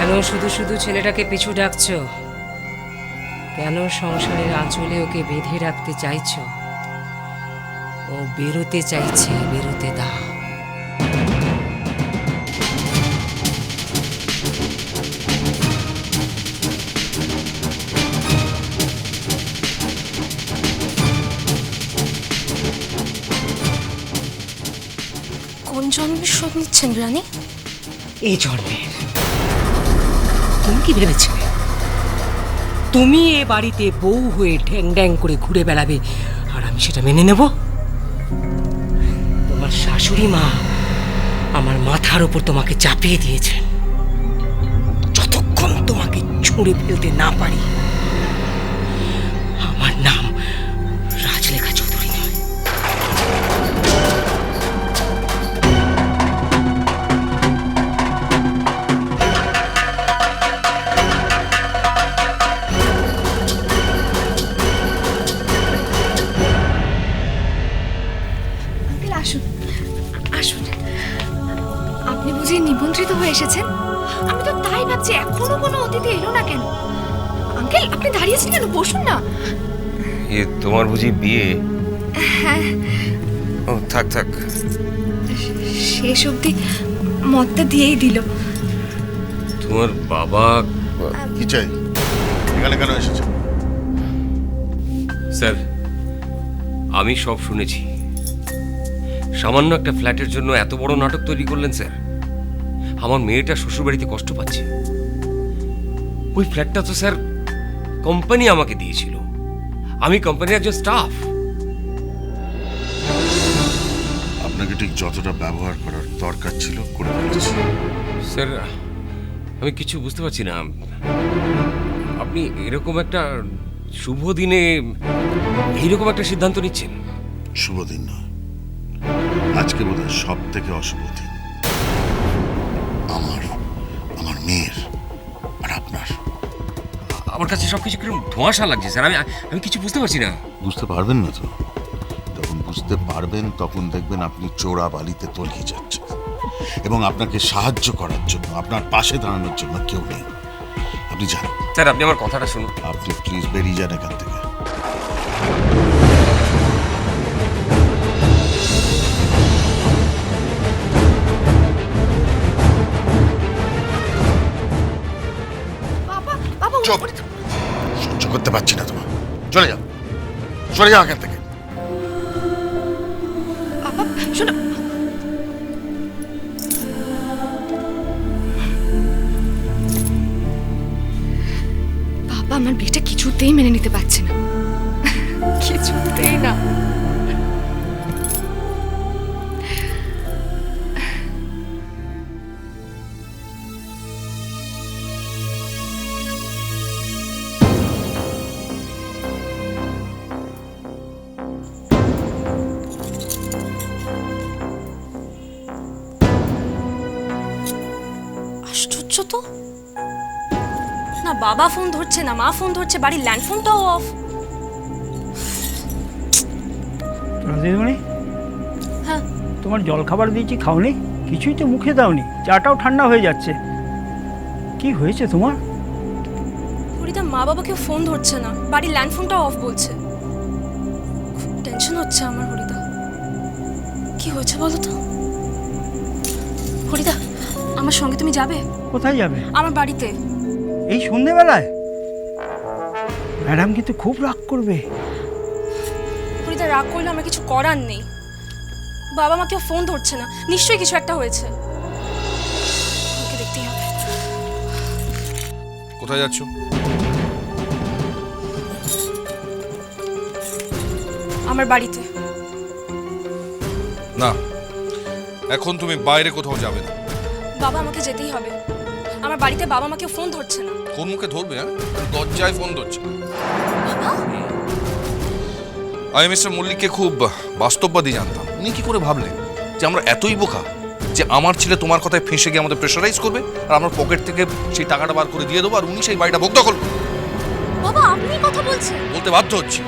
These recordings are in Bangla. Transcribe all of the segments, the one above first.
কেন শুধু শুধু ছেলেটাকে পিছু ডাকছো? কেন সংসারের আঁচলে ওকে বেঁধে রাখতে চাইছো? ও বেরোতে চাইছে, বেরোতে দাও। কোন জন্মের শোধ নিচ্ছেন রানী? এই জন্মের। তুমি কি ভেবেছিলে তুমি এ বাড়িতে বউ হয়ে ঢ্যাং ড্যাং করে ঘুরে বেড়াবে আর আমি সেটা মেনে নেব? তোমার শাশুড়ি মা আমার মাথার উপর তোমাকে চাপিয়ে দিয়েছেন। যতক্ষণ তোমাকে ছুঁড়ে ফেলতে না পারি, আমার নাম রাজলেখা চৌধুরী নয়। আসুন আসুন, আপনি বুঝি নিমন্ত্রিত হয়ে এসেছেন? আমি তো তাই ভাবছি, এখনো কোনো অতিথি এলো না কেন। আঙ্কেল, আপনি দাঁড়িয়েছেন কেন? বসুন না। এ তোমার বুঝি বিয়ে? হ্যাঁ। ও থাক থাক, শেষ অবধি মতটা দিয়েই দিল। তোমার বাবা কি চাই? এখানে কেন এসেছে? স্যার, আমি সব শুনেছি। সামান্য একটা ফ্ল্যাটের জন্য এত বড় নাটক তৈরি করলেন স্যার। আমার মেয়েটা শ্বশুরবাড়িতে কষ্ট পাচ্ছে। ওই ফ্ল্যাটটা তো স্যার কোম্পানি আমাকে দিয়েছিল। আমি কোম্পানির একজন স্টাফ। আপনাকে ঠিক যতটা ব্যবহার করার দরকার ছিল করে ফেলেছি। স্যার, আমি কিছু বুঝতে পারছি না। আপনি এরকম একটা শুভ দিনে এইরকম একটা সিদ্ধান্ত নিচ্ছেন? শুভ দিন নয়, আজকে বোধহয় সব থেকে অশুভ দিন। আমার মেয়ের আর আপনার। আমার কাছে সবকিছু কিরকম ধোঁয়াশা লাগছে স্যার। আমি কিছু বুঝতে পারছি না। বুঝতে পারবেন না তো? যখন বুঝতে পারবেন তখন দেখবেন আপনি চোরা বালিতে তলিয়ে যাচ্ছেন এবং আপনাকে সাহায্য করার জন্য, আপনার পাশে দাঁড়ানোর জন্য কেউ নেই। আপনি যান স্যার, আপনি আমার কথাটা শুনুন। আপনি প্লিজ বেরিয়ে যান এখান থেকে। বাবা, বাবা, চুপ! সহ্য করতে পারছি না তোমার। চলে যাও, চলে যাও এখান থেকে। বাবা শোনো। বাবা আমার বিয়েটা কিছুতেই মেনে নিতে পারছে না, কিছুতেই না। আশ্চর্য তো, না বাবা ফোন ধরছে না মা ফোন ধরছে, বাড়ির ল্যান্ড ফোনটাও অফ। দিদিমণি, হ্যাঁ, তোমার জল খাবার দিয়েছি, খাওনি? কিছুই তো মুখে দাওনি, চাটাও ঠান্ডা হয়ে যাচ্ছে। কি হয়েছে তোমার? হরিদা মা বাবাকে ফোন ধরছে না, বাড়ির ল্যান্ড ফোনটাও অফ বলছে। খুব টেনশন হচ্ছে আমার হরিদা। কি হয়েছে বলো তো? হরিদা, আমার সঙ্গে তুমি যাবে? কোথায় যাবে? আমার বাড়িতে। এই সন্ধেবেলায়? ম্যাডাম কিন্তু খুব রাগ করবে। হরিদা, রাগ করলে আমার কিছু করার নেই। বাবা মাকেও ফোন ধরছে না, নিশ্চয়ই কিছু একটা হয়েছে। আমাকে দেখতেই হবে। কোথায় যাচ্ছ? আমার বাড়িতে। না, এখন তুমি বাইরে কোথাও যাবে না। বাবা, আমাকে যেতেই হবে। আমার বাড়িতে বাবা মাকে ফোন ধরছে না। কোন মুখে ধরবে? হ্যাঁ, দরজায় ফোন ধরছে। আমি মিস্টার মল্লিককে খুব বাস্তববাদী জানতাম। উনি কি করে ভাবলেন যে আমরা এতই বোকা যে আমার ছেলে তোমার কথায় ফেঁসে গিয়ে আমাদের প্রেশারাইজ করবে আর আমার পকেট থেকে সেই টাকাটা বার করে দিয়ে দেবো আর উনি সেই বাড়িটা ভোগ দখল করবে? বাবা, আপনি কথা বলছেন? বলতে বাধ্য হচ্ছে।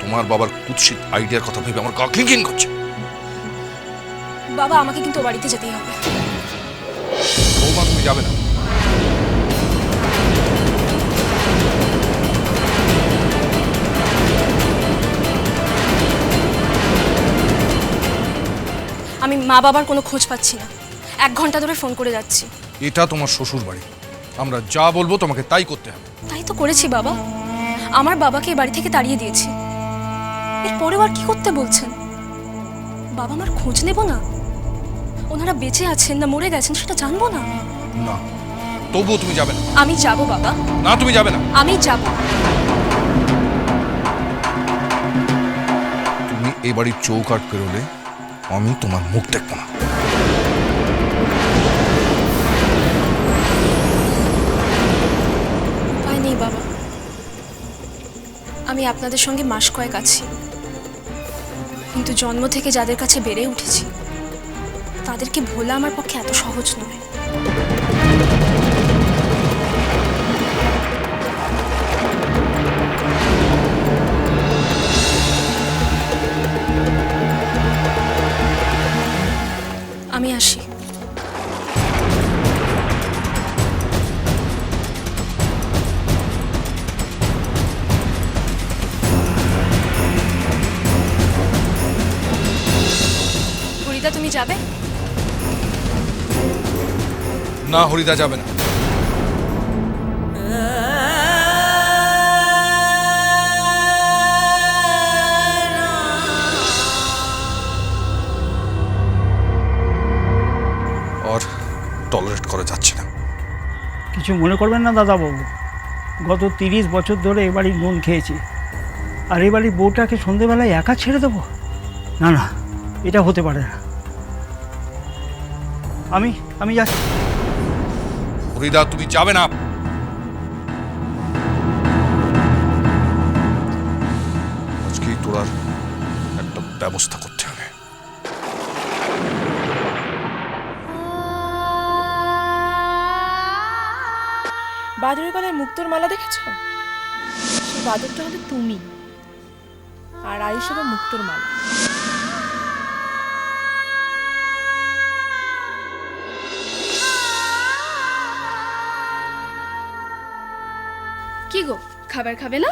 তোমার বাবার কুৎসিত আইডিয়ার কথা ভেবে আমার গা খিনখিন করছে। বাবা, আমাকে কিন্তু বাড়িতে যেতেই হবে। বৌমা, তুমি যাবে না। মা বাবার কোনো খোঁজ পাচ্ছি না। 1 ঘন্টা ধরে ফোন করে যাচ্ছি। এটা তোমার শ্বশুর বাড়ি, আমরা যা বলবো তোমাকে তাই করতে হবে। তাই তো করেছি বাবা। আমার বাবাকে এই বাড়ি থেকে তাড়িয়ে দিয়েছি। এরপরেও আর কি করতে বলছেন? বাবা আমার খোঁজ নেব না? ওনারা বেঁচে আছেন না মরে গেছেন সেটা জানবো না? না, তবুও তুমি যাবে না। আমি যাব বাবা। না, তুমি যাবে না। আমি যাব। তুমি এই বাড়ির চৌকাঠ পেরোলে আমি তোমার মুখ দেখবো না। উপায় নেই বাবা। আমি আপনাদের সঙ্গে মাস কয়েক আছি, কিন্তু জন্ম থেকে যাদের কাছে বেড়ে উঠেছি তাদেরকে ভোলা আমার পক্ষে এত সহজ নয়। আমি আসি। হরিদা, তুমি যাবে? না, হরিদা যাবে না। আর টলারেট করা যাচ্ছে না। কিছু মনে করবেন না দাদাবাবু, গত 30 বছর ধরে এ বাড়ির নুন খেয়েছি, আর এ বাড়ির বউটাকে সন্ধেবেলায় একা ছেড়ে দেবো? না না, এটা হতে পারে না। আমি যাচ্ছি। হরিদা, তুমি যাবে না। আজকেই তোর একটা ব্যবস্থা করতে হবে। বাদুড়ের গলায় মুক্তোর মালা দেখেছ? সেই বাদরটা হলে তুমি, আর আয়ুষ হলো মুক্তোর মালা। কি গো, খাবার খাবে না?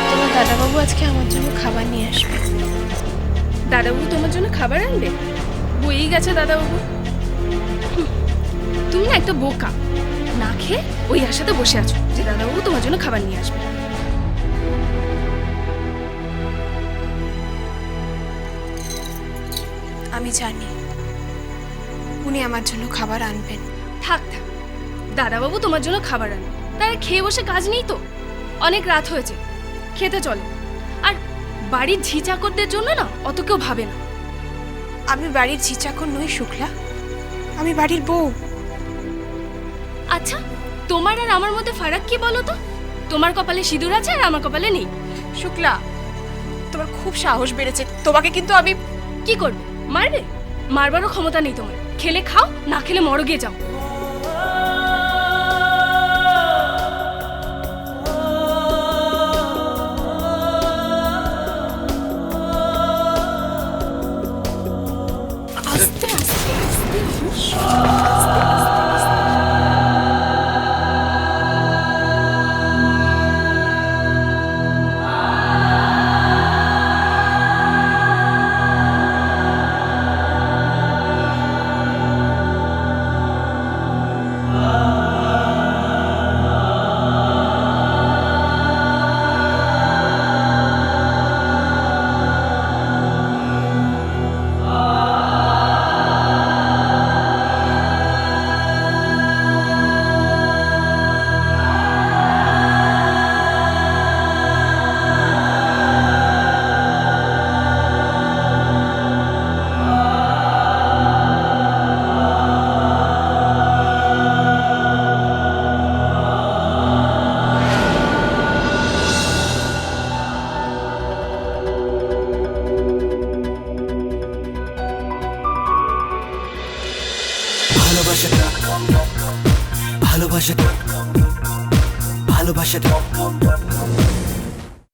তোমার দাদাবাবু আজকে আমার জন্য খাবার নিয়ে আসবে। দাদাবাবু তোমার জন্য খাবার আনবে? বইই গেছে দাদাবাবু। তুমি না একটা বোকা, না খেয়ে ওই আশাতে বসে আছো যে দাদাবাবু তোমার জন্য খাবার নিয়ে আসবে। আমি জানি উনি আমার জন্য খাবার আনবেন। থাক থাক, দাদাবাবু তোমার জন্য খাবার আনবে, তারা খেয়ে বসে কাজ নেই তো? অনেক রাত হয়েছে, খেতে চলে। আর বাড়ির ঝি চাকরদের জন্য না অত কেউ ভাবে না। আমি বাড়ির ঝি চাকর নই শুক্লা, আমি বাড়ির বউ। আচ্ছা, তোমার আর আমার মধ্যে ফারাক কি বলো তো? তোমার কপালে সিঁদুর আছে আর আমার কপালে নেই। শুক্লা, তোমার খুব সাহস বেড়েছে। তোমাকে কিন্তু আমি... কি করবে? মারবে? মারবারও ক্ষমতা নেই তোমার। খেলে খাও, না খেলে মরগে যাও। আস্তে আস্তে আস্তে ভালোবাসাটা